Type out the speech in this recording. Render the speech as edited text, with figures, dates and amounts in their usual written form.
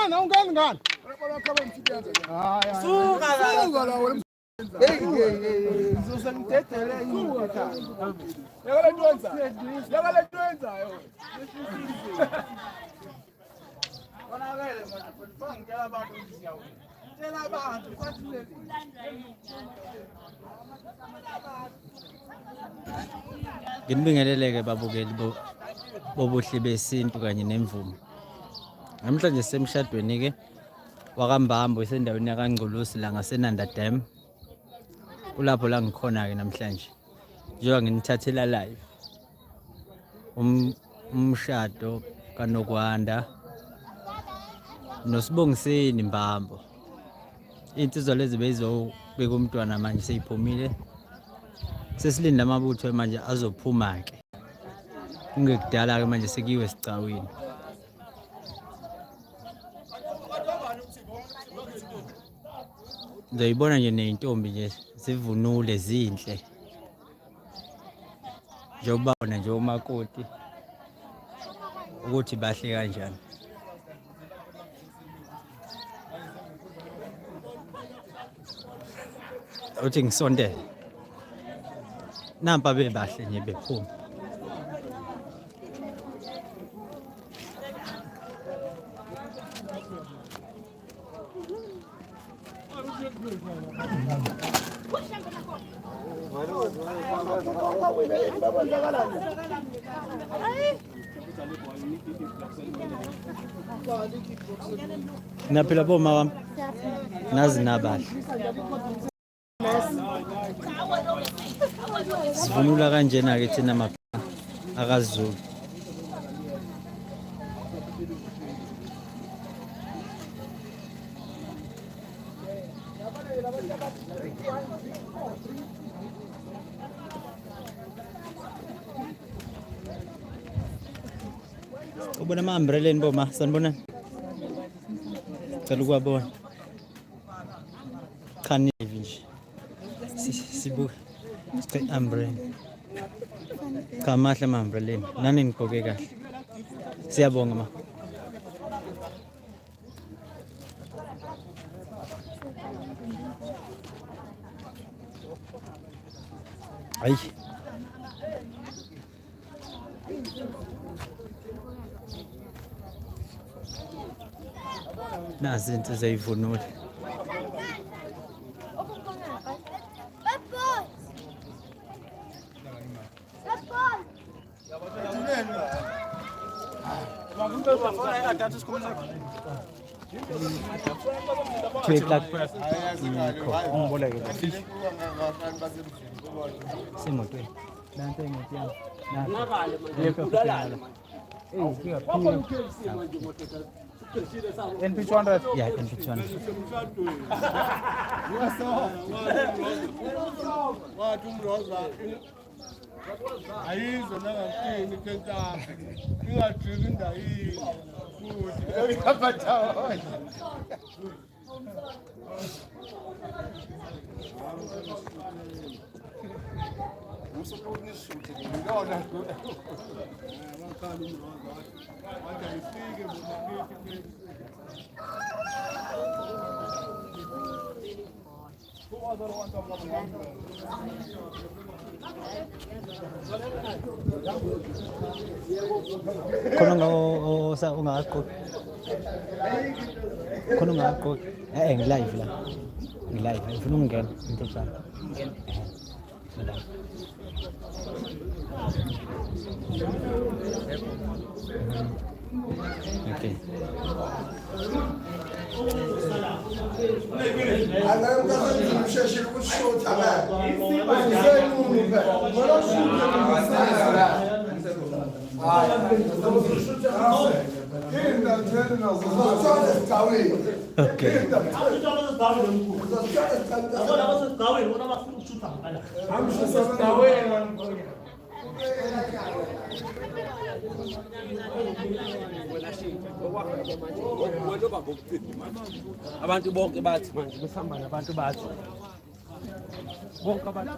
Ngana ungani ngani? Suka la wena. Hey ngizosengidedele ekhaya. Yakale twenza yo. Bonakele manje ngicela abantu siyawu. Ngicela abantu kwathule. Nginibingeleleke babukeli bobuhle besintu kanye nemvumo. Namhlanje semshadweni ke wakambambo esendaweni yaKangculusi la ngaseNanda Dam. Kulapho la ngikhona ke namhlanje. Njengoba nginithathela live umshado kaNokwanda noSibongiseni Mbambo. Insizwa lezi bezobeka umntwana manje seyiphumile. Sesilinda amabutho manje azophuma ke. Kungekudala ke manje sekuyiwe esicawini. Ngizoyibona nje neyintombi nje sivunule zinhle. Njengoba bona nje umakoti ukuthi bahle kanjani. Uthi ngisondele. Nampa bebahle nje bephuma. Naphila boma wami. Nazi nabahle. Sivunula kanjena ke thina mapha akaZulu. Ubona ama-umbrella boma sanibona. Cela ukwabona. Khani nje. Sibuka. Umbrella. Kamahle ama-umbrella. Nani nigqoke kahle. Siyabonga ma. Ay. Nazi insizwa eyivunule. Semotweni. Nanti emoto yami. NP200. Yeah, NP200. Ayizwa nangakini kenta ingajiki indayini futhi uyaphatha Musophunisuthe ngiyona abakhali umroza manje ngifike ngomakithi Kono ungaqoqi. Kono ungaqoqi. Ngi-live la. Ngi-live. Ngifuna ukungena intosana. Okay. أنا مدخل مش أشيل وشو تعبان. Abantu bonke bathi manje besihamba nabantu bathi bonke abantu